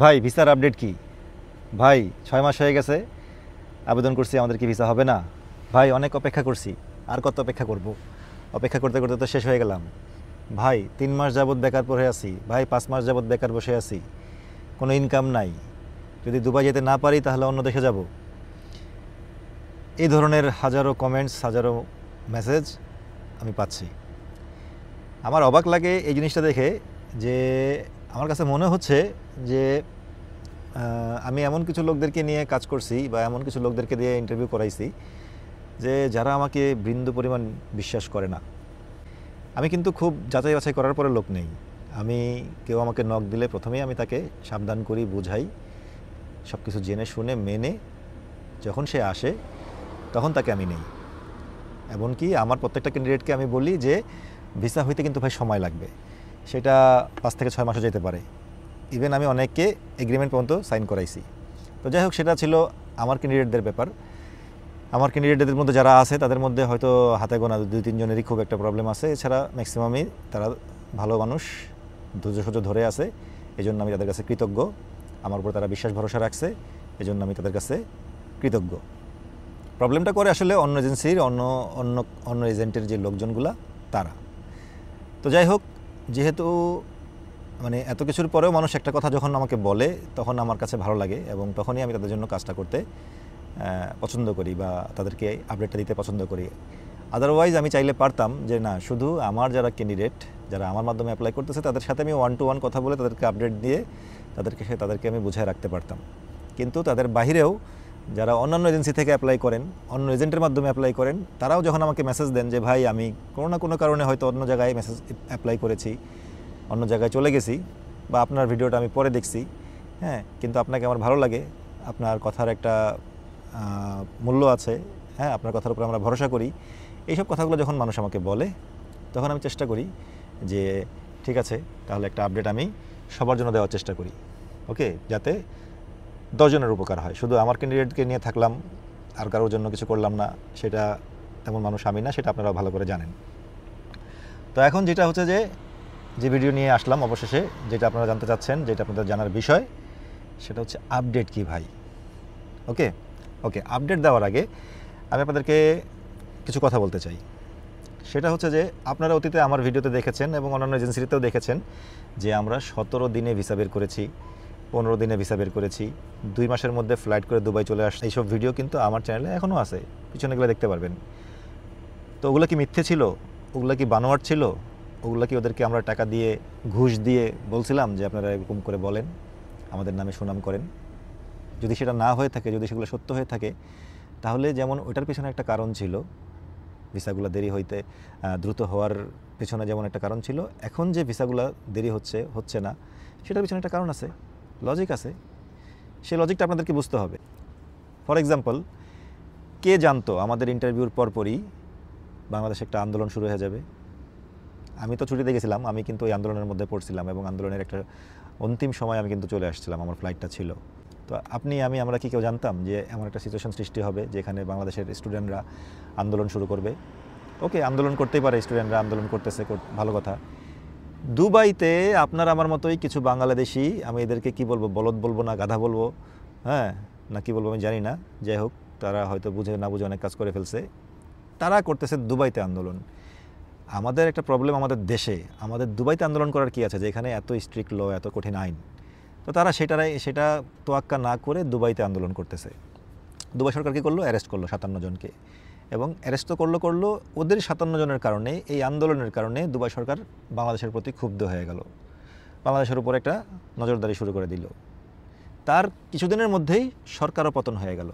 ভাই ভিসার আপডেট কি? ভাই 6 মাস হয়ে গেছে, আবেদন করছি, আমাদের কি ভিসা হবে না? ভাই অনেক অপেক্ষা করছি, আর কত অপেক্ষা করব? অপেক্ষা করতে করতে তো শেষ হয়ে গেলাম। ভাই 3 মাস যাবৎ বেকার পড়ে আছি, ভাই 5 মাস যাবৎ বেকার বসে আছি, কোনো ইনকাম নাই। যদি দুবাই যেতে না পারি তাহলে অন্য দেশে যাব। এই ধরনের হাজারো কমেন্টস, হাজারো মেসেজ আমি পাচ্ছি। আমার অবাক লাগে এই জিনিসটা দেখে, যে আমার কাছে মনে হচ্ছে যে আমি এমন কিছু লোকদেরকে নিয়ে কাজ করছি বা এমন কিছু লোকদেরকে দিয়ে ইন্টারভিউ করাইছি যে যারা আমাকে বিন্দু পরিমাণ বিশ্বাস করে না। আমি কিন্তু খুব যাচাই বাছাই করার পরে লোক নেই। আমি কেউ আমাকে নক দিলে প্রথমেই আমি তাকে সাবধান করি, বুঝাই, সব কিছু জেনে শুনে মেনে যখন সে আসে তখন তাকে আমি নেই। এমনকি আমার প্রত্যেকটা ক্যান্ডিডেটকে আমি বলি যে ভিসা হইতে কিন্তু ভাই সময় লাগবে, সেটা 5 থেকে 6 মাসও যেতে পারে। ইভেন আমি অনেককে এগ্রিমেন্ট পর্যন্ত সাইন করাইছি। তো যাই হোক, সেটা ছিল আমার ক্যান্ডিডেটদের ব্যাপার। আমার ক্যান্ডিডেটদের মধ্যে যারা আছে তাদের মধ্যে হয়তো হাতে গোনা 2-3 জনেরই খুব একটা প্রবলেম আছে, এছাড়া ম্যাক্সিমামই তারা ভালো মানুষ, ধৈর্য সহ্য ধরে আছে। এই জন্য আমি তাদের কাছে কৃতজ্ঞ। আমার উপর তারা বিশ্বাস ভরসা রাখছে, এই জন্য আমি তাদের কাছে কৃতজ্ঞ। প্রবলেমটা করে আসলে অন্য এজেন্সির অন্য অন্য অন্য এজেন্টের যে লোকজনগুলা, তারা। তো যাই হোক, যেহেতু মানে এত কিছুর পরেও মানুষ একটা কথা যখন আমাকে বলে তখন আমার কাছে ভালো লাগে, এবং তখনই আমি তাদের জন্য কাজটা করতে পছন্দ করি বা তাদেরকে আপডেটটা দিতে পছন্দ করি। আদারওয়াইজ আমি চাইলে পারতাম যে না, শুধু আমার যারা ক্যান্ডিডেট, যারা আমার মাধ্যমে অ্যাপ্লাই করতেছে তাদের সাথে আমি 1-to-1 কথা বলে তাদেরকে আপডেট দিয়ে তাদেরকে আমি বুঝায় রাখতে পারতাম। কিন্তু তাদের বাহিরেও যারা অন্যান্য এজেন্সি থেকে অ্যাপ্লাই করেন, অন্য এজেন্টের মাধ্যমে অ্যাপ্লাই করেন, তারাও যখন আমাকে মেসেজ দেন যে ভাই আমি কোনো না কোনো কারণে হয়তো অন্য জায়গায় অ্যাপ্লাই করেছি, অন্য জায়গায় চলে গেছি, বা আপনার ভিডিওটা আমি পরে দেখছি, হ্যাঁ, কিন্তু আপনাকে আমার ভালো লাগে, আপনার কথার একটা মূল্য আছে, হ্যাঁ, আপনার কথার উপর আমরা ভরসা করি, এইসব কথাগুলো যখন মানুষ আমাকে বলে তখন আমি চেষ্টা করি যে ঠিক আছে, তাহলে একটা আপডেট আমি সবার জন্য দেওয়ার চেষ্টা করি, ওকে, যাতে 10 জনের উপকার হয়। শুধু আমার ক্যান্ডিডেটকে নিয়ে থাকলাম আর কারোর জন্য কিছু করলাম না, সেটা তেমন মানুষ আমি না, সেটা আপনারা ভালো করে জানেন। তো এখন যেটা হচ্ছে যে ভিডিও নিয়ে আসলাম অবশেষে, যেটা আপনারা জানতে চাচ্ছেন, যেটা আপনাদের জানার বিষয়, সেটা হচ্ছে আপডেট কি ভাই। ওকে ওকে আপডেট দেওয়ার আগে আমি আপনাদেরকে কিছু কথা বলতে চাই। সেটা হচ্ছে যে আপনারা অতীতে আমার ভিডিওতে দেখেছেন এবং অন্যান্য এজেন্সিতেও দেখেছেন যে আমরা 17 দিনে ভিসা বের করেছি, 15 দিনে ভিসা বের করেছি, 2 মাসের মধ্যে ফ্লাইট করে দুবাই চলে আসছে। এইসব ভিডিও কিন্তু আমার চ্যানেলে এখনও আছে, পিছনেগুলো দেখতে পারবেন। তো ওগুলো কি মিথ্যে ছিল? ওগুলো কি বানোয়াট ছিল? ওগুলো কি ওদেরকে আমরা টাকা দিয়ে, ঘুষ দিয়ে বলছিলাম যে আপনারা এরকম করে বলেন, আমাদের নামে সুনাম করেন? যদি সেটা না হয়ে থাকে, যদি সেগুলো সত্য হয়ে থাকে, তাহলে যেমন ওইটার পেছনে একটা কারণ ছিল, ভিসাগুলো দেরি হইতে, দ্রুত হওয়ার পেছনে যেমন একটা কারণ ছিল, এখন যে ভিসাগুলো দেরি হচ্ছে না, সেটার পেছনে একটা কারণ আছে, লজিক আছে। সেই লজিকটা আপনাদেরকে বুঝতে হবে। ফর এক্সাম্পল, কে জানতো আমাদের ইন্টারভিউর পরপরই বাংলাদেশে একটা আন্দোলন শুরু হয়ে যাবে? আমি তো ছুটিতে গেছিলাম, আমি কিন্তু ওই আন্দোলনের মধ্যে পড়ছিলাম, এবং আন্দোলনের একটা অন্তিম সময় আমি কিন্তু চলে আসছিলাম, আমার ফ্লাইটটা ছিল। তো আমরা কি কেউ জানতাম যে এমন একটা সিচুয়েশন সৃষ্টি হবে যেখানে বাংলাদেশের স্টুডেন্টরা আন্দোলন শুরু করবে? ওকে, আন্দোলন করতেই পারে, স্টুডেন্টরা আন্দোলন করতেছে, ভালো কথা। দুবাইতে আপনার আমার মতোই কিছু বাংলাদেশি, আমি এদেরকে কি বলবো, বলদ বলবো না গাধা বলবো, হ্যাঁ, না কি বলবো আমি জানি না, যাই হোক, তারা হয়তো বুঝে না বুঝে অনেক কাজ করে ফেলছে, তারা করতেছে দুবাইতে আন্দোলন। আমাদের একটা প্রবলেম আমাদের দেশে, আমাদের দুবাইতে আন্দোলন করার কি আছে, যেখানে এত স্ট্রিক্ট ল, এত কঠিন আইন। তো তারা সেটা তোয়াক্কা না করে দুবাইতে আন্দোলন করতেছে। দুবাই সরকার কী করলো? অ্যারেস্ট করলো 57 জনকে, এবং অ্যারেস্ট তো করলো ওদের 57 জনের কারণে, এই আন্দোলনের কারণে দুবাই সরকার বাংলাদেশের প্রতি ক্ষুব্ধ হয়ে গেল, বাংলাদেশের উপর একটা নজরদারি শুরু করে দিল। তার কিছুদিনের মধ্যেই সরকারও পতন হয়ে গেল।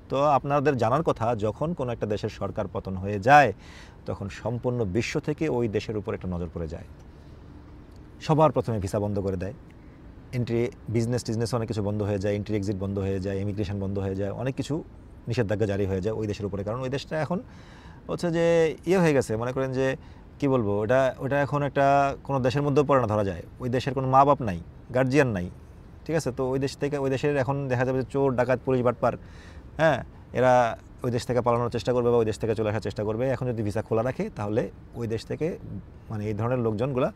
তো আপনাদের জানার কথা, যখন কোনো একটা দেশের সরকার পতন হয়ে যায় তখন সম্পূর্ণ বিশ্ব থেকে ওই দেশের উপর একটা নজর পড়ে যায়। সবার প্রথমে ভিসা বন্ধ করে দেয়, বিজনেস অনেক কিছু বন্ধ হয়ে যায়, এন্ট্রি এক্সিট বন্ধ হয়ে যায়, ইমিগ্রেশন বন্ধ হয়ে যায়, অনেক কিছু নিষেধাজ্ঞা জারি হয়ে যায় ওই দেশের উপরে। কারণ ওই দেশটা এখন হচ্ছে যে হয়ে গেছে, মনে করেন যে কি বলবো, ওটা এখন একটা কোনো দেশের মধ্যেও পড়ে না ধরা যায়। ওই দেশের কোনো মা বাপ নাই, গার্জিয়ান নাই, ঠিক আছে? তো ওই দেশের এখন দেখা যাবে যে চোর, ডাকাত, পুলিশ, বাটপার, হ্যাঁ, এরা ওই দেশ থেকে পালানোর চেষ্টা করবে বা ওই দেশ থেকে চলে আসার চেষ্টা করবে। এখন যদি ভিসা খোলা রাখে তাহলে ওই দেশ থেকে মানে এই ধরনের লোকজনগুলো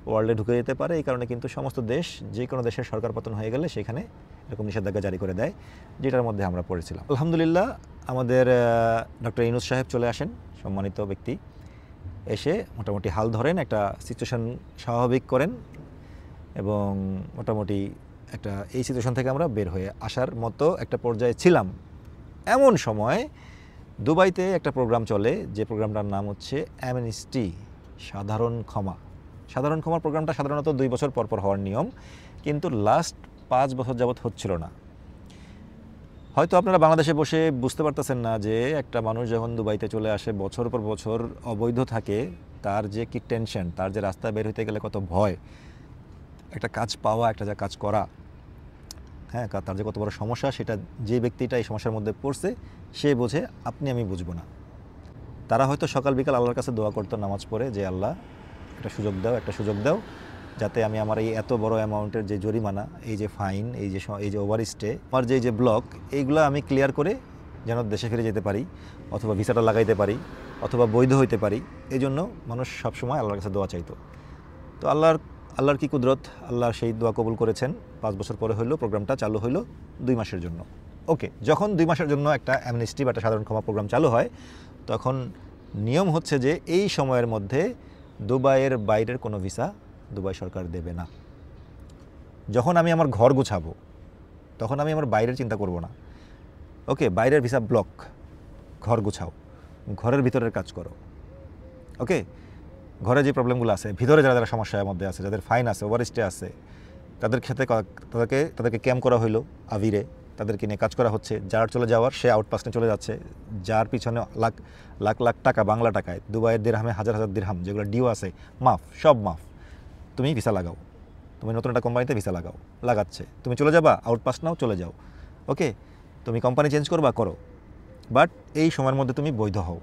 ওয়ার্ল্ডে ঢুকে যেতে পারে। এই কারণে কিন্তু সমস্ত দেশ, যে কোনো দেশের সরকার পতন হয়ে গেলে সেখানে এরকম নিষেধাজ্ঞা জারি করে দেয়, যেটার মধ্যে আমরা পড়েছিলাম। আলহামদুলিল্লাহ আমাদের ডক্টর ইউনূস সাহেব চলে আসেন, সম্মানিত ব্যক্তি, এসে মোটামুটি হাল ধরেন, একটা সিচুয়েশন স্বাভাবিক করেন এবং মোটামুটি একটা এই সিচুয়েশন থেকে আমরা বের হয়ে আসার মতো একটা পর্যায়ে ছিলাম। এমন সময় দুবাইতে একটা প্রোগ্রাম চলে, যে প্রোগ্রামটার নাম হচ্ছে অ্যামনেস্টি, সাধারণ ক্ষমা। সাধারণ ক্ষমার প্রোগ্রামটা সাধারণত 2 বছর পর পর হওয়ার নিয়ম, কিন্তু লাস্ট 5 বছর যাবৎ হচ্ছিল না। হয়তো আপনারা বাংলাদেশে বসে বুঝতে পারতেছেন না যে একটা মানুষ যখন দুবাইতে চলে আসে, বছর পর বছর অবৈধ থাকে, তার যে কি টেনশন, তার যে রাস্তায় বের হইতে গেলে কত ভয়, একটা কাজ পাওয়া, একটা যা কাজ করা, হ্যাঁ, তার যে কত বড় সমস্যা, সেটা যে ব্যক্তিটা এই সমস্যার মধ্যে পড়ছে সে বোঝে, আপনি আমি বুঝবো না। তারা হয়তো সকাল বিকাল আল্লাহর কাছে দোয়া করতো নামাজ পড়ে, যে আল্লাহ একটা সুযোগ দাও যাতে আমি আমার এই এত বড় অ্যামাউন্টের যে জরিমানা, এই যে ফাইন, এই যে ওভারস্টে, আমার যে ব্লক, এইগুলো আমি ক্লিয়ার করে যেন দেশে ফিরে যেতে পারি, অথবা ভিসাটা লাগাইতে পারি, অথবা বৈধ হইতে পারি। এই জন্য মানুষ সবসময় আল্লাহর কাছে দোয়া চাইতো। তো আল্লাহর কি কুদরত, আল্লাহ সেই দোয়া কবুল করেছেন। 5 বছর পরে হইলো প্রোগ্রামটা চালু হইলো 2 মাসের জন্য। ওকে, যখন 2 মাসের জন্য একটা অ্যামনেস্টি বা একটা সাধারণ ক্ষমা প্রোগ্রাম চালু হয়, তখন নিয়ম হচ্ছে যে এই সময়ের মধ্যে দুবাইয়ের বাইরের কোনো ভিসা দুবাই সরকার দেবে না। যখন আমি আমার ঘর গুছাবো, তখন আমি আমার বাইরের চিন্তা করব না। ওকে, বাইরের ভিসা ব্লক, ঘর গুছাও, ঘরের ভিতরের কাজ করো। ওকে, ঘরে যে প্রবলেমগুলো আছে, ভিতরে যারা সমস্যার মধ্যে আছে, যাদের ফাইন আছে, ওভারস্টে আছে, তাদেরকে ক্যাম্প করা হইলো আভিরে, তাদেরকে নিয়ে কাজ করা হচ্ছে। যার চলে যাওয়ার সে আউটপাস্টে চলে যাচ্ছে, যার পিছনে লাখ লাখ টাকা, বাংলা টাকায়, দুবাইয়ের দিরহামে হাজার হাজার দিরহাম যেগুলো ডিও আছে, সব মাফ। তুমি ভিসা লাগাও, তুমি নতুন একটা কোম্পানিতে ভিসা লাগাচ্ছে, তুমি চলে যাবা, আউটপাস্ট নাও, চলে যাও। ওকে, তুমি কোম্পানি চেঞ্জ করো, বাট এই সময়ের মধ্যে তুমি বৈধ হও,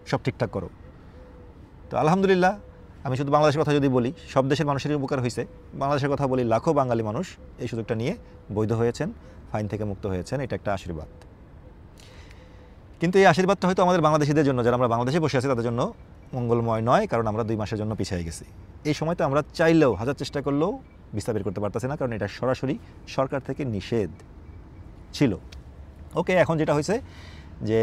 সব ঠিকঠাক করো। তো আলহামদুলিল্লাহ, আমি শুধু বাংলাদেশের কথা যদি বলি, সব দেশের মানুষেরই উপকার হয়েছে। বাংলাদেশের কথা বলি, লাখো বাঙালি মানুষ এই সুযোগটা নিয়ে বৈধ হয়েছেন, ফাইন থেকে মুক্ত হয়েছেন। এটা একটা আশীর্বাদ। কিন্তু এই আশীর্বাদটা হয়তো আমাদের বাংলাদেশিদের জন্য, যারা আমরা বাংলাদেশে বসে আছি, তাদের জন্য মঙ্গলময় নয়, কারণ আমরা 2 মাসের জন্য পিছিয়ে গেছি। এই সময়তে আমরা চাইলেও, হাজার চেষ্টা করলেও ভিসা বের করতে পারতেছি না, কারণ এটা সরাসরি সরকার থেকে নিষেধ ছিল। ওকে, এখন যেটা হয়েছে যে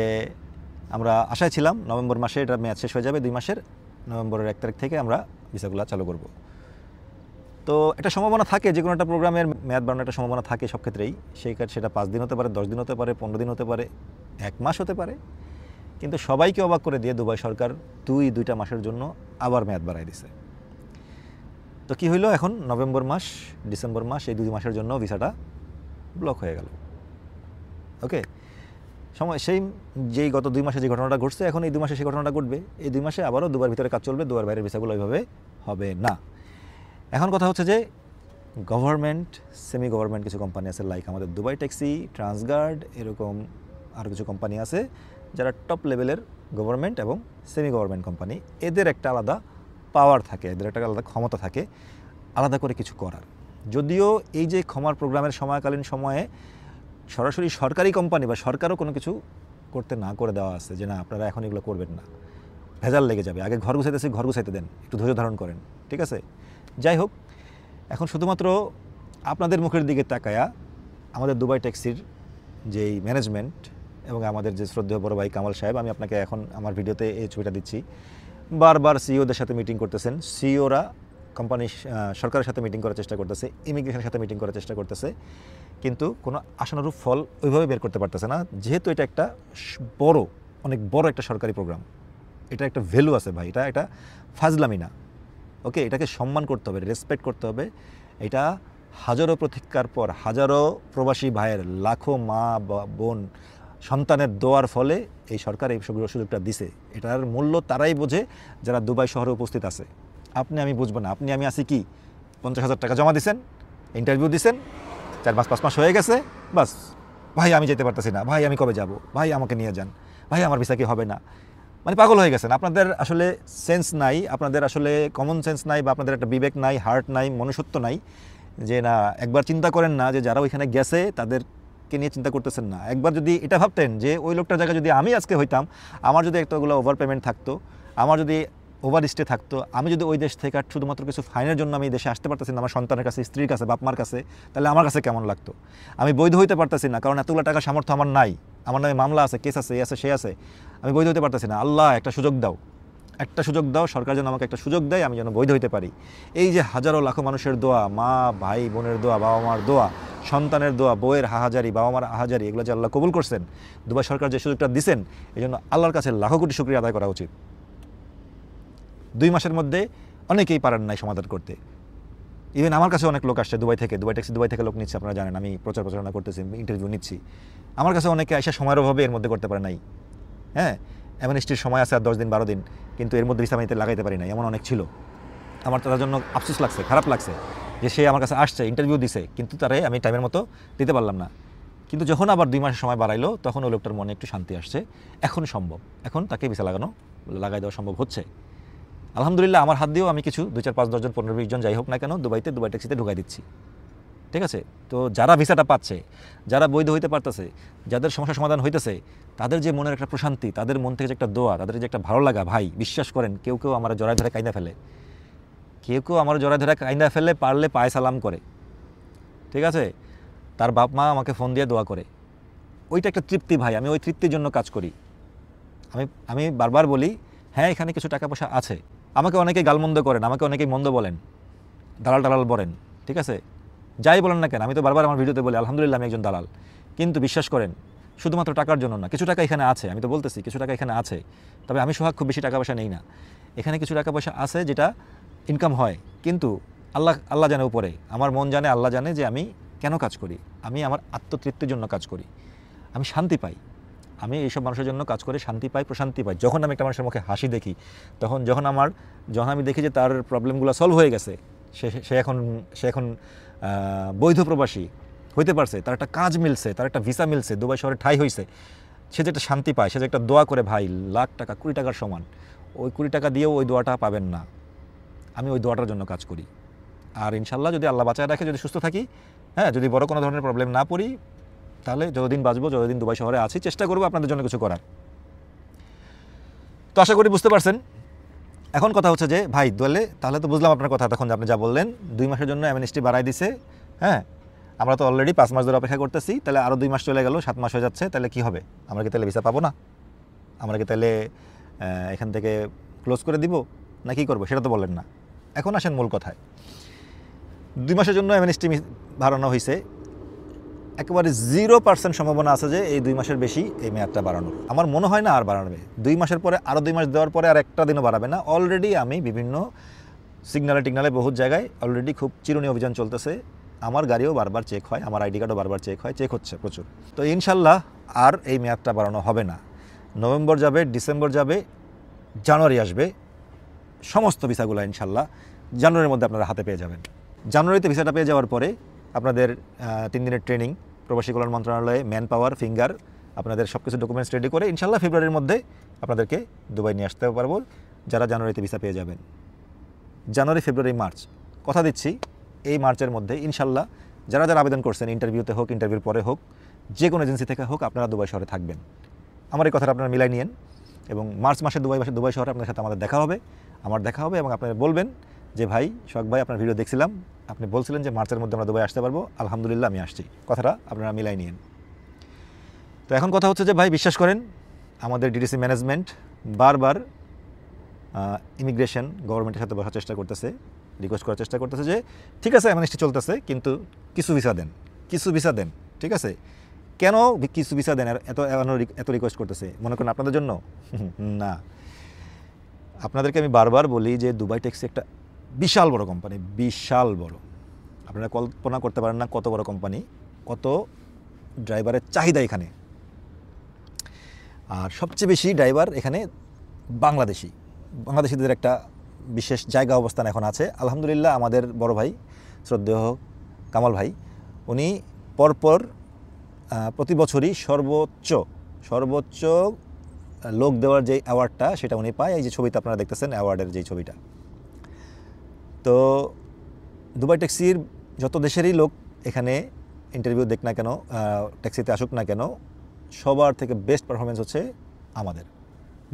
আমরা আশায় ছিলাম নভেম্বর মাসে এটা মেয়াদ শেষ হয়ে যাবে, 2 মাসের, নভেম্বরের 1 তারিখ থেকে আমরা ভিসাগুলো চালু করব। তো একটা সম্ভাবনা থাকে, যে কোনো একটা প্রোগ্রামের মেয়াদ বাড়ানোর একটা সম্ভাবনা থাকে সব ক্ষেত্রেই। সেটা 5 দিন হতে পারে, 10 দিন হতে পারে, 15 দিন হতে পারে, 1 মাস হতে পারে। কিন্তু সবাইকে অবাক করে দিয়ে দুবাই সরকার 2টা মাসের জন্য আবার মেয়াদ বাড়াই দিছে। তো কি হইলো, এখন নভেম্বর মাস, ডিসেম্বর মাস, এই 2 মাসের জন্য ভিসাটা ব্লক হয়ে গেল। ওকে, যেই গত 2 মাসে যে ঘটনাটা ঘটছে, এখন এই 2 মাসে সেই ঘটনাটা ঘটবে। এই 2 মাসে আবারও দুবার ভিতরে কাজ চলবে, দুবার বাইরের ভিসাগুলো ওইভাবে হবে না। এখন কথা হচ্ছে যে গভর্নমেন্ট, সেমি গভর্নমেন্ট কিছু কোম্পানি আছে, লাইক আমাদের দুবাই ট্যাক্সি, ট্রান্সগার্ড, এরকম আরও কিছু কোম্পানি আছে যারা টপ লেভেলের গভর্নমেন্ট এবং সেমি গভর্নমেন্ট কোম্পানি। এদের একটা আলাদা পাওয়ার থাকে, এদের একটা আলাদা ক্ষমতা থাকে আলাদা করে কিছু করার। যদিও এই যে ক্ষমার প্রোগ্রামের সময়কালীন সময়ে সরাসরি সরকারি কোম্পানি বা সরকারও কোনো কিছু করতে না করে দেওয়া আছে, যে না আপনারা এখন এগুলো করবেন না, ভেজাল লেগে যাবে, আগে ঘর গুছাইতেছি, ঘর গুছাইতে দেন, একটু ধৈর্য ধারণ করেন, ঠিক আছে। যাই হোক, এখন শুধুমাত্র আপনাদের মুখের দিকে তাকায়া আমাদের দুবাই ট্যাক্সির যেই ম্যানেজমেন্ট এবং আমাদের যে শ্রদ্ধেয় বড় ভাই কামাল সাহেব, আমি আপনাকে এখন আমার ভিডিওতে এই ছবিটা দিচ্ছি, বারবার সিইওদের সাথে মিটিং করতেছেন। সিইওরা কোম্পানি সরকারের সাথে মিটিং করার চেষ্টা করতেছে, ইমিগ্রেশনের সাথে মিটিং করার চেষ্টা করতেছে, কিন্তু কোনো আশানুরূপ ফল ওইভাবে বের করতে পারতেছে না, যেহেতু এটা একটা অনেক বড় একটা সরকারি প্রোগ্রাম। এটা একটা ভ্যালু আছে ভাই, এটা ফাজলামি না। ওকে, এটাকে সম্মান করতে হবে, রেসপেক্ট করতে হবে। এটা হাজারো প্রতীক্ষার পর, হাজারো প্রবাসী ভাইয়ের, লাখো মা বোন সন্তানের দোয়ার ফলে এই সরকার এই সুযোগটা দিছে। এটার মূল্য তারাই বোঝে যারা দুবাই শহরে উপস্থিত আছে। আপনি আমি বুঝবো না। আপনি আমি আসি কি 50,000 টাকা জমা দিছেন, ইন্টারভিউ দিছেন, 4-5 মাস হয়ে গেছে, বাস ভাই আমি যেতে পারতেছি না, ভাই আমি কবে যাব, ভাই আমাকে নিয়ে যান, ভাই আমার ভিসা কি হবে না। মানে পাগল হয়ে গেছেন। আপনাদের আসলে সেন্স নাই, আপনাদের আসলে কমন সেন্স নাই, বা আপনাদের একটা বিবেক নাই, হার্ট নাই, মনুষ্যত্ব নাই, যে না একবার চিন্তা করেন না যে যারা ওইখানে গেছে তাদের লোককে নিয়ে চিন্তা করতেছেন না। একবার যদি এটা ভাবতেন যে ওই লোকটার জায়গায় যদি আমি আজকে হইতাম, আমার যদি একটাগুলো ওভার পেমেন্ট থাকতো, আমার যদি ওভার স্টে থাকতো, আমি যদি ওই দেশ থেকে শুধুমাত্র কিছু ফাইনের জন্য আমি দেশে আসতে পারতেছি না আমার সন্তানের কাছে, স্ত্রীর কাছে, বাপ মার কাছে, তাহলে আমার কাছে কেমন লাগতো। আমি বৈধ হইতে পারতেছি না, কারণ এতগুলো টাকা সামর্থ্য আমার নাই, আমার নামে মামলা আছে, কেস আছে, এ আছে, সে আছে, আমি বৈধ হইতে পারতেছি না। আল্লাহ একটা সুযোগ দাও, একটা সুযোগ দাও, সরকার যেন আমাকে একটা সুযোগ দেয়, আমি যেন বৈধ হইতে পারি। এই যে হাজারো লাখো মানুষের দোয়া, মা ভাই বোনের দোয়া, বাবা মার দোয়া, সন্তানের দোয়া, বইয়ের হাহাজারি, বাবা মার হাহাজারি, এগুলো যে আল্লাহ কবুল করছেন, দুবাই সরকার যে সুযোগটা দিচ্ছেন, এই জন্য আল্লাহর কাছে লাখো কোটি শুকরিয়া আদায় করা উচিত। 2 মাসের মধ্যে অনেকেই পারেন নাই সমাধান করতে। ইভেন আমার কাছে অনেক লোক আসছে দুবাই থেকে, দুবাই ট্যাক্সি দুবাই থেকে লোক নিচ্ছে, আপনারা জানেন, আমি প্রচারণা করতেছি, ইন্টারভিউ নিচ্ছি। আমার কাছে অনেকে আইসা সময়ের অভাবে এর মধ্যে করতে পারে নাই। হ্যাঁ, অ্যামনেস্টির সময় আছে আর 10 দিন 12 দিন, কিন্তু এর মধ্যে ভিসা আমি লাগাইতে পারি নাই, এমন অনেক ছিল। আমার তার জন্য আফসোস লাগছে, খারাপ লাগছে যে সে আমার কাছে আসছে, ইন্টারভিউ দিছে, কিন্তু তারে আমি টাইমের মতো দিতে পারলাম না। কিন্তু যখন আবার 2 মাসের সময় বাড়াইলো, তখন ওই লোকটার মনে একটু শান্তি আসছে, এখন সম্ভব, এখন তাকে ভিসা লাগাই দেওয়া সম্ভব হচ্ছে। আলহামদুলিল্লাহ, আমার হাত দিয়েও আমি কিছু 2, 4, 5, 10 জন, 15, 20 জন যাই হোক না কেন দুবাই ট্যাক্সিতে ঢুকাই দিচ্ছি। ঠিক আছে? তো যারা ভিসাটা পাচ্ছে, যারা বৈধ হইতে পারতেছে, যাদের সমস্যার সমাধান হইতেছে, তাদের যে মনের একটা প্রশান্তি, তাদের মন থেকে যে একটা দোয়া, তাদের যে একটা ভালো লাগা, ভাই বিশ্বাস করেন, কেউ কেউ আমার জড়ায় ধরে কাইন্দা ফেলে, কেউ কেউ আমার জড়ায় ধরে কাইন্দা ফেলে, পারলে পায়ে সালাম করে। ঠিক আছে? তার বাপ মা আমাকে ফোন দিয়ে দোয়া করে। ওইটা একটা তৃপ্তি ভাই, আমি ওই তৃপ্তির জন্য কাজ করি। আমি বারবার বলি, হ্যাঁ এখানে কিছু টাকা পয়সা আছে। আমাকে অনেকেই গালমন্দ করেন, আমাকে অনেকেই মন্দ বলেন, দালাল বলেন। ঠিক আছে? যাই বলেন না কেন, আমি তো বারবার আমার ভিডিওতে বলি আলহামদুলিল্লাহ আমি একজন দালাল। কিন্তু বিশ্বাস করেন, শুধুমাত্র টাকার জন্য না, কিছু টাকা এখানে আছে, আমি তো বলতেছি কিছু টাকা এখানে আছে, তবে আমি সোহাগ খুব বেশি টাকা পয়সা নেই না। এখানে কিছু টাকা পয়সা আছে যেটা ইনকাম হয়, কিন্তু আল্লাহ জানে উপরে, আমার মন জানে, আল্লাহ জানে যে আমি কেন কাজ করি। আমি আমার আত্মতৃপ্তির জন্য কাজ করি, আমি শান্তি পাই। আমি এইসব মানুষের জন্য কাজ করে শান্তি পাই, প্রশান্তি পাই। যখন আমি একটা মানুষের মুখে হাসি দেখি, যখন আমি দেখি যে তার প্রবলেমগুলো সলভ হয়ে গেছে, সে এখন বৈধ প্রবাসী হইতে পারছে, তার একটা কাজ মিলছে, তার একটা ভিসা মিলছে, দুবাই শহরে ঠাঁই হয়েছে, সে যে একটা শান্তি পায়, সে যে একটা দোয়া করে, ভাই লাখ টাকা 20 টাকার সমান, ওই 20 টাকা দিয়েও ওই দোয়াটা পাবেন না। আমি ওই দোয়াটার জন্য কাজ করি। আর ইনশাল্লাহ যদি আল্লাহ বাঁচায় রাখে, যদি সুস্থ থাকি, হ্যাঁ, যদি বড় কোনো ধরনের প্রবলেম না পড়ি, তাহলে যতদিন বাঁচবো, যতদিন দুবাই শহরে আছি, চেষ্টা করবো আপনাদের জন্য কিছু করার। তো আশা করি বুঝতে পারছেন। এখন কথা হচ্ছে যে ভাই তাহলে তো বুঝলাম আপনার কথা, তখন আপনি যা বললেন 2 মাসের জন্য অ্যামনেস্টি বাড়াই দিছে। হ্যাঁ, আমরা তো অলরেডি 5 মাস ধরে অপেক্ষা করতেছি, তাহলে আরও 2 মাস চলে গেল, 7 মাস হয়ে যাচ্ছে, তাহলে কি হবে? আমরা কি তাহলে ভিসা পাবো না? আমরা কি তাহলে এখান থেকে ক্লোজ করে দিব না কি করবো? সেটা তো বললেন না। এখন আসেন মূল কথায়। 2 মাসের জন্য অ্যামনেস্টি বাড়ানো হয়েছে, একেবারে 0% সম্ভাবনা আছে যে এই 2 মাসের বেশি এই মেয়াদটা বাড়ানোর। আমার মনে হয় না আর বাড়াবে। 2 মাসের পরে আরও 2 মাস দেওয়ার পরে আর একটা দিনও বাড়াবে না। অলরেডি আমি বিভিন্ন সিগনালে বহুত জায়গায় অলরেডি খুব চিরুনি অভিযান চলতেছে। আমার গাড়িও বারবার চেক হয়, আমার আইডি কার্ডও বারবার চেক হচ্ছে প্রচুর। তো ইনশাল্লাহ আর এই মেয়াদটা বাড়ানো হবে না। নভেম্বর যাবে, ডিসেম্বর যাবে, জানুয়ারি আসবে, সমস্ত ভিসাগুলো ইনশাল্লাহ জানুয়ারির মধ্যে আপনারা হাতে পেয়ে যাবেন। জানুয়ারিতে ভিসাটা পেয়ে যাওয়ার পরে আপনাদের 3 দিনের ট্রেনিং, প্রবাসী কল্যাণ মন্ত্রণালয়ে ম্যান পাওয়ার, ফিঙ্গার, আপনাদের সব কিছু ডকুমেন্টস রেডি করে ইনশাল্লাহ ফেব্রুয়ারির মধ্যে আপনাদেরকে দুবাই নিয়ে আসতে পারবো, যারা জানুয়ারিতে ভিসা পেয়ে যাবেন। জানুয়ারি, ফেব্রুয়ারি, মার্চ, কথা দিচ্ছি এই মার্চের মধ্যে ইনশাল্লাহ যারা আবেদন করছেন, ইন্টারভিউতে হোক, ইন্টারভিউর পরে হোক, যে কোনো এজেন্সি থেকে হোক, আপনারা দুবাই শহরে থাকবেন। আমার এই কথাটা আপনারা মিলাই নিয়েন, এবং মার্চ মাসে দুবাই শহরে আপনার সাথে আমাদের দেখা হবে, এবং আপনারা বলবেন যে ভাই, সোহাগ ভাই, আপনার ভিডিও দেখছিলাম, আপনি বলছিলেন যে মার্চের মধ্যে আমরা দুবাই আসতে পারবো, আলহামদুলিল্লাহ আমি আসছি। কথাটা আপনারা মিলাই নিয়েন। তো এখন কথা হচ্ছে যে ভাই বিশ্বাস করেন, আমাদের ডিডিসি ম্যানেজমেন্ট বারবার ইমিগ্রেশন গভর্নমেন্টের সাথে বসার চেষ্টা করতেছে, রিকোয়েস্ট করার চেষ্টা করতেছে যে ঠিক আছে অ্যামনেস্টি চলতেছে, কিন্তু কিছু ভিসা দেন। ঠিক আছে, কেন কিছু ভিসা দেন? এত রিকোয়েস্ট করতেছে, মনে করেন আপনাদের জন্য? না, আপনাদেরকে আমি বারবার বলি যে দুবাই ট্যাক্সি একটা বিশাল বড় কোম্পানি, বিশাল বড়। আপনারা কল্পনা করতে পারেন না কত বড় কোম্পানি, কত ড্রাইভারের চাহিদা এখানে। আর সবচেয়ে বেশি ড্রাইভার এখানে বাংলাদেশিদের একটা বিশেষ জায়গা অবস্থান এখন আছে। আলহামদুলিল্লাহ, আমাদের বড় ভাই শ্রদ্ধেয় কামাল ভাই, উনি পরপর প্রতি বছরই সর্বোচ্চ লোক দেওয়ার যে অ্যাওয়ার্ডটা, সেটা উনি পায়। এই যে ছবিটা আপনারা দেখতেছেন, অ্যাওয়ার্ডের যে ছবিটা। তো দুবাই ট্যাক্সির যত দেশেরই লোক এখানে ইন্টারভিউ দেখ না কেন, ট্যাক্সিতে আসুক না কেন, সবার থেকে বেস্ট পারফরমেন্স হচ্ছে আমাদের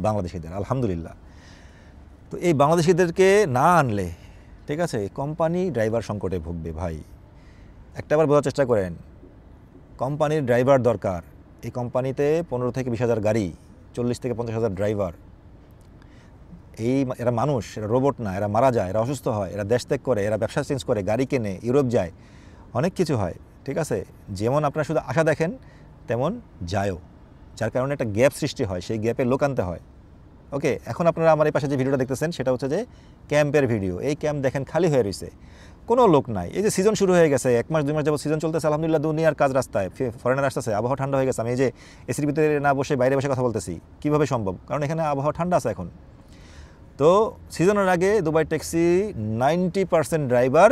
বাংলাদেশিদের, আলহামদুলিল্লাহ। তো এই বাংলাদেশিদেরকে না আনলে, ঠিক আছে, কোম্পানি ড্রাইভার সংকটে ভুগবে ভাই। একটাবার বোঝার চেষ্টা করেন, কোম্পানির ড্রাইভার দরকার। এই কোম্পানিতে 15 থেকে 20 হাজার গাড়ি, 40 থেকে 50 হাজার ড্রাইভার। এরা মানুষ, এরা রোবট না, এরা মারা যায়, এরা অসুস্থ হয়, এরা দেশ ত্যাগ করে, এরা ব্যবসা চেঞ্জ করে, গাড়ি কেনে, ইউরোপ যায়, অনেক কিছু হয়, ঠিক আছে। যেমন আপনারা শুধু আশা দেখেন তেমন যায়ও, যার কারণে একটা গ্যাপ সৃষ্টি হয়, সেই গ্যাপে লোক আনতে হয়। ওকে, এখন আপনারা আমার এই পাশে যে ভিডিওটা দেখতেছেন সেটা হচ্ছে যে ক্যাম্পের ভিডিও। এই ক্যাম্প দেখেন খালি হয়ে রয়েছে, কোনো লোক নাই। এই যে সিজন শুরু হয়ে গেছে, 1 মাস 2 মাস যাবত সিজন চলতেছে, আলহামদুলিল্লাহ দুনিয়ার কাজ রাস্তায়, ফরেনার আসতেছে, আবহাওয়া ঠান্ডা হয়ে গেছে। আমি এই যে এসির ভিতরে না বসে বাইরে বসে কথা বলতেছি, কীভাবে সম্ভব? কারণ এখানে আবহাওয়া ঠান্ডা আছে এখন। তো সিজনের আগে দুবাই ট্যাক্সি 90% ড্রাইভার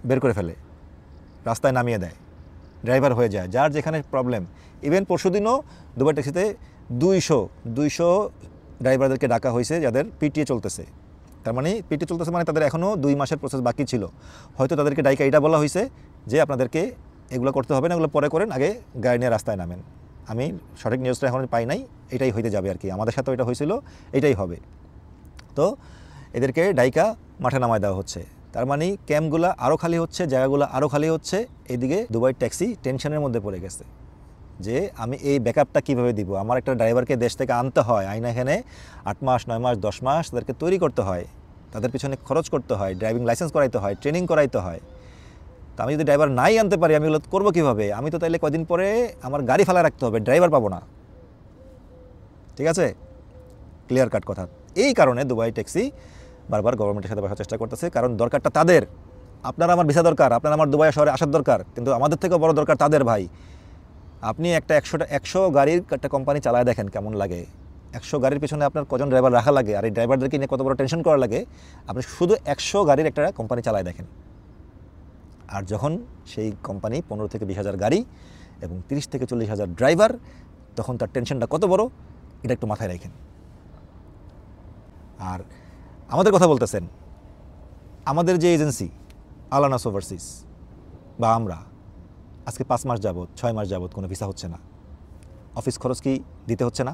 বের করে ফেলে, রাস্তায় নামিয়ে দেয়, ড্রাইভার হয়ে যায়, যার যেখানে প্রবলেম। ইভেন পরশুদিনও দুবাই ট্যাক্সিতে 200 ড্রাইভারদেরকে ডাকা হয়েছে যাদের পিটিএ চলতেছে। তার মানে পিটিএ চলতেছে মানে তাদের এখনও 2 মাসের প্রসেস বাকি ছিল। হয়তো তাদেরকে ডাইকা এটা বলা হয়েছে যে আপনাদেরকে এগুলো করতে হবে না, এগুলো পরে করেন, আগে গাড়ি নিয়ে রাস্তায় নামেন। আমি সঠিক নিউজটা এখন পাই নাই, এটাই হইতে যাবে আর কি। আমাদের সাথেও এটা হয়েছিল, এটাই হবে। তো এদেরকে ডাইকা মাঠে নামায় দেওয়া হচ্ছে। তার মানে ক্যাম্পগুলো আরও খালি হচ্ছে, জায়গাগুলো আরও খালি হচ্ছে। এদিকে দুবাই ট্যাক্সি টেনশনের মধ্যে পড়ে গেছে যে আমি এই ব্যাকআপটা কীভাবে দিব। আমার একটা ড্রাইভারকে দেশ থেকে আনতে হয়, আইনা এখানে 8 মাস 9 মাস 10 মাস তাদেরকে তৈরি করতে হয়, তাদের পিছনে খরচ করতে হয়, ড্রাইভিং লাইসেন্স করাইতে হয়, ট্রেনিং করাইতে হয়। তো আমি যদি ড্রাইভার নাই আনতে পারি, আমি এগুলো করবো কীভাবে? আমি তো তাইলে কদিন পরে আমার গাড়ি ফেলা রাখতে হবে, ড্রাইভার পাবো না। ঠিক আছে, ক্লিয়ার কাট কথা। এই কারণে দুবাই ট্যাক্সি বারবার গভর্নমেন্টের সাথে বসার চেষ্টা করতেছে, কারণ দরকারটা তাদের। আপনার আমার ভিসা দরকার, আপনার আমার দুবাই শহরে আসার দরকার, কিন্তু আমাদের থেকেও বড় দরকার তাদের ভাই। আপনি একটা 100 গাড়ির একটা কোম্পানি চালায় দেখেন কেমন লাগে। 100 গাড়ির পিছনে আপনার কজন ড্রাইভার রাখা লাগে, আর এই ড্রাইভারদেরকে নিয়ে কত বড় টেনশন করা লাগে। আপনি শুধু 100 গাড়ির একটা কোম্পানি চালায় দেখেন। আর যখন সেই কোম্পানি 15 থেকে 20 হাজার গাড়ি এবং 30 থেকে 40 হাজার ড্রাইভার, তখন তার টেনশনটা কত বড় এটা একটু মাথায় রাখেন। আর আমাদের কথা বলতেছেন, আমাদের যে এজেন্সি আলানাস ওভারসিজ বা আমরা আজকে 5 মাস যাবত 6 মাস যাবত কোনো ভিসা হচ্ছে না। অফিস খরচ কি দিতে হচ্ছে না?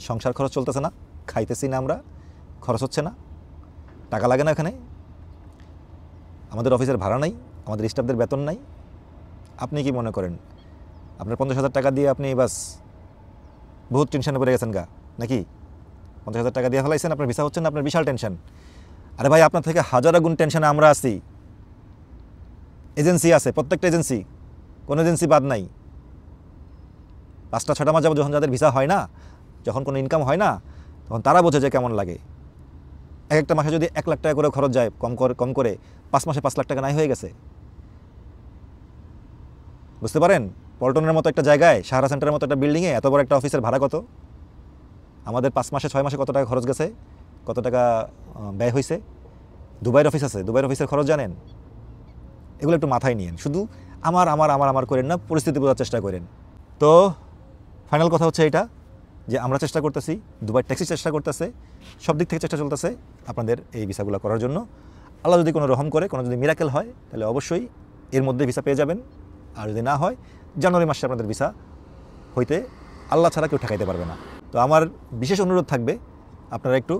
সংসার খরচ চলতেছে না? খাইতেছি না আমরা? খরচ হচ্ছে না? টাকা লাগে না এখানে? আমাদের অফিসের ভাড়া নাই, আমাদের স্টাফদের বেতন নাই। আপনি কি মনে করেন আপনার 50,000 টাকা দিয়ে আপনি বাস বহুত টেনশনে পড়ে গেছেন গা নাকি? 50,000 টাকা দিয়ে ফেলাইছেন, আপনার ভিসা হচ্ছে না, আপনার বিশাল টেনশন। আরে ভাই, আপনার থেকে হাজার গুণ টেনশনে আমরা আছি। এজেন্সি আছে, প্রত্যেকটা এজেন্সি, কোনো এজেন্সি বাদ নাই। 5টা 6টা মাস যাবো যখন যাদের ভিসা হয় না, যখন কোনো ইনকাম হয় না, তখন তারা বোঝে যে কেমন লাগে। একটা মাসে যদি 1 লাখ টাকা করে খরচ যায়, কম করে 5 মাসে 5 লাখ টাকা নাই হয়ে গেছে। বুঝতে পারেন? পল্টনের মতো একটা জায়গায়, সাহারা সেন্টারের মতো একটা বিল্ডিংয়ে এত বড় একটা অফিসের ভাড়া কত? আমাদের 5 মাসে 6 মাসে কত টাকা খরচ গেছে, কত টাকা ব্যয় হয়েছে। দুবাইয়ের অফিস আছে, দুবাইয়ের অফিসের খরচ জানেন? এগুলো একটু মাথায় নিয়েন। শুধু আমার করেন না, পরিস্থিতি বোঝার চেষ্টা করেন। তো ফাইনাল কথা হচ্ছে এটা যে আমরা চেষ্টা করতেছি, দুবাই ট্যাক্সি চেষ্টা করতেছে, সব দিক থেকে চেষ্টা চলতেছে আপনাদের এই ভিসাগুলো করার জন্য। আল্লাহ যদি কোনো রহম করে, কোনো যদি মিরাকেল হয়, তাহলে অবশ্যই এর মধ্যে ভিসা পেয়ে যাবেন। আর যদি না হয়, জানুয়ারি মাসে আপনাদের ভিসা হইতে আল্লাহ ছাড়া কেউ ঠেকাইতে পারবে না। তো আমার বিশেষ অনুরোধ থাকবে, আপনারা একটু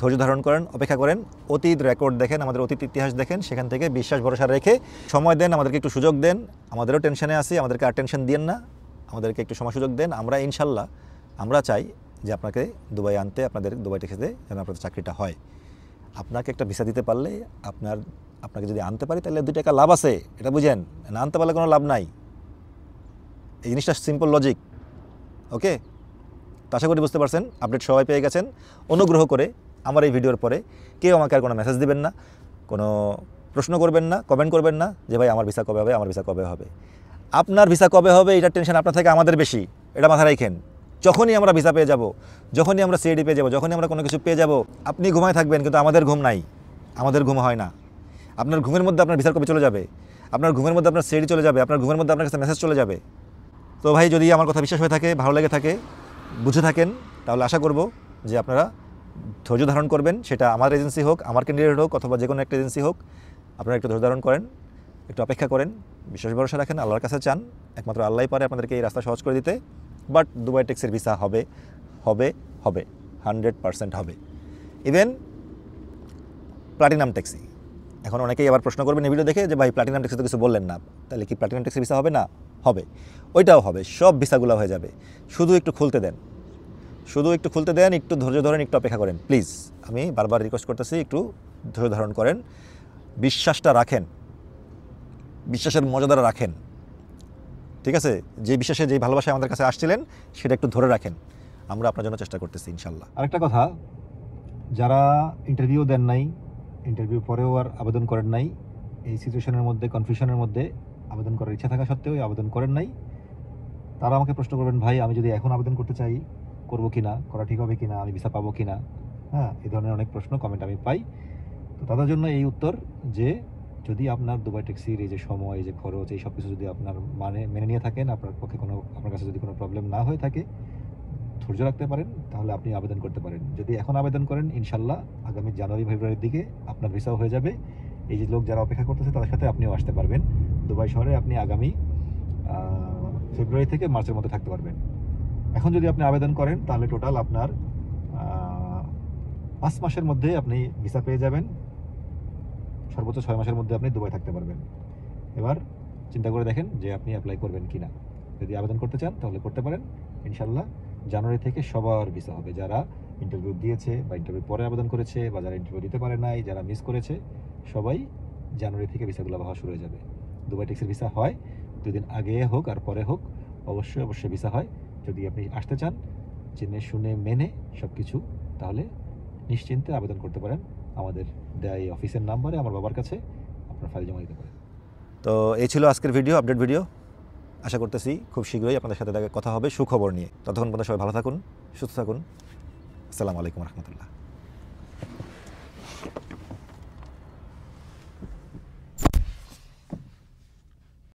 ধৈর্য ধারণ করেন, অপেক্ষা করেন, অতীত রেকর্ড দেখেন, আমাদের অতীত ইতিহাস দেখেন, সেখান থেকে বিশ্বাস ভরসা রেখে সময় দেন, আমাদেরকে একটু সুযোগ দেন। আমাদেরও টেনশনে আছি, আমাদেরকে আর টেনশন দিয়েন না, আমাদেরকে একটু সময় সুযোগ দেন। আমরা ইনশাল্লাহ আমরা চাই যে আপনাকে দুবাই আনতে, আপনাদের দুবাই ট্যাক্সিতে যেন আপনাদের চাকরিটা হয়। আপনাকে একটা ভিসা দিতে পারলে, আপনাকে যদি আনতে পারি তাহলে 2 টাকা লাভ আছে, এটা বুঝেন। না আনতে পারলে কোনো লাভ নাই। এই জিনিসটা সিম্পল লজিক। ওকে, তো আশা করি বুঝতে পারছেন, আপডেট সবাই পেয়ে গেছেন। অনুগ্রহ করে আমার এই ভিডিওর পরে কেউ আমাকে আর কোনো মেসেজ দিবেন না, কোনো প্রশ্ন করবেন না, কমেন্ট করবেন না যে ভাই আমার ভিসা কবে হবে, আমার ভিসা কবে হবে। আপনার ভিসা কবে হবে এটার টেনশন আপনার থেকে আমাদের বেশি, এটা মাথায় রাখেন। যখনই আমরা ভিসা পেয়ে যাব, যখনই আমরা সিআইডি পেয়ে যাব, যখনই আমরা কোনো কিছু পেয়ে যাব, আপনি ঘুমায় থাকবেন, কিন্তু আমাদের ঘুম নাই, আমাদের ঘুম হয় না। আপনার ঘুমের মধ্যে আপনার ভিসার কপি চলে যাবে, আপনার ঘুমের মধ্যে আপনার সিআইডি চলে যাবে, আপনার ঘুমের মধ্যে আপনার কাছে মেসেজ চলে যাবে। তো ভাই, যদি আমার কথা বিশ্বাস হয়ে থাকে, ভালো লেগে থাকে, বুঝে থাকেন, তাহলে আশা করব যে আপনারা ধৈর্য ধারণ করবেন। সেটা আমার এজেন্সি হোক, আমার ক্যান্ডিডেট হোক, অথবা যে কোনো একটা এজেন্সি হোক, আপনারা একটু ধৈর্য ধারণ করেন। একটু অপেক্ষা করেন, বিশ্বাস ভরসা রাখেন, আল্লাহর কাছে চান, একমাত্র আল্লাহই পারে আপনাদেরকে এই রাস্তা সহজ করে দিতে। বাট দুবাই টেক্সের ভিসা হবে হবে হবে 100% হবে। ইভেন প্লাটিনাম ট্যাক্সি, এখন অনেকেই আবার প্রশ্ন করবেন এই ভিডিও দেখে যে ভাই প্লাটিনাম ট্যাক্সি তো কিছু বললেন না, তাহলে কি প্লাটিনাম ট্যাক্সি ভিসা হবে না? হবে, ওইটাও হবে, সব ভিসাগুলো হয়ে যাবে। শুধু একটু খুলতে দেন, শুধু একটু খুলতে দেন, একটু ধৈর্য ধরেন, একটু অপেক্ষা করেন প্লিজ। আমি বারবার রিকোয়েস্ট করতেছি, একটু ধৈর্য ধারণ করেন, বিশ্বাসটা রাখেন, বিশ্বাসের মর্যাদা রাখেন, ঠিক আছে? যে বিশ্বাসে যে ভালোবাসায় আমাদের কাছে আসছিলেন সেটা একটু ধরে রাখেন, আমরা আপনার জন্য চেষ্টা করতেছি ইনশাল্লাহ। আরেকটা কথা, যারা ইন্টারভিউ দেন নাই, ইন্টারভিউ পরেও আর আবেদন করেন নাই, এই সিচুয়েশনের মধ্যে কনফিউশনের মধ্যে আবেদন করার ইচ্ছা থাকা সত্ত্বেও আবেদন করেন নাই, তারা আমাকে প্রশ্ন করবেন ভাই আমি যদি এখন আবেদন করতে চাই করবো কিনা, করা ঠিক হবে কিনা, আমি ভিসা পাবো কিনা। হ্যাঁ, এই ধরনের অনেক প্রশ্ন কমেন্ট আমি পাই। তো তাদের জন্য এই উত্তর যে যদি আপনার দুবাই ট্যাক্সির এই যে সময়, এই যে খরচ, এই সব কিছু যদি আপনার মেনে নিয়ে থাকেন, আপনার পক্ষে আপনার কাছে যদি কোনো প্রবলেম না হয়ে থাকে, ধৈর্য রাখতে পারেন, তাহলে আপনি আবেদন করতে পারেন। যদি এখন আবেদন করেন ইনশাল্লাহ আগামী জানুয়ারি ফেব্রুয়ারির দিকে আপনার ভিসাও হয়ে যাবে। এই যে লোক যারা অপেক্ষা করতেছে তাদের সাথে আপনিও আসতে পারবেন। দুবাই শহরে আপনি আগামী ফেব্রুয়ারি থেকে মার্চের মধ্যে থাকতে পারবেন। এখন যদি আপনি আবেদন করেন তাহলে টোটাল আপনার 5 মাসের মধ্যে আপনি ভিসা পেয়ে যাবেন, সর্বোচ্চ 6 মাসের মধ্যে আপনি দুবাই থাকতে পারবেন। এবার চিন্তা করে দেখেন যে আপনি অ্যাপ্লাই করবেন কিনা। যদি আবেদন করতে চান তাহলে করতে পারেন, ইনশাল্লাহ জানুয়ারি থেকে সবার ভিসা হবে। যারা ইন্টারভিউ দিয়েছে বা ইন্টারভিউ পরে আবেদন করেছে বা যারা ইন্টারভিউ দিতে পারে নাই, যারা মিস করেছে, সবাই জানুয়ারি থেকে ভিসাগুলো হওয়া শুরু হয়ে যাবে। দুবাই ট্যাক্সির ভিসা হয়, 2 দিন আগে হোক আর পরে হোক, অবশ্যই ভিসা হয়। যদি আপনি আসতে চান জেনে শুনে মেনে সব কিছু, তাহলে নিশ্চিন্তে আবেদন করতে পারেন। আমাদের দেয়া এই অফিসের নাম্বারে আমার বাবার কাছে আপনার ফাইল জমা দিতে পারেন। তো এই ছিল আজকের ভিডিও, আপডেট ভিডিও। আশা করতেছি খুব শীঘ্রই আপনাদের সাথে কথা হবে সুখবর নিয়ে। ততক্ষণ পর্যন্ত সবাই ভালো থাকুন, সুস্থ থাকুন। আসসালামু আলাইকুম রহমতুল্লাহ।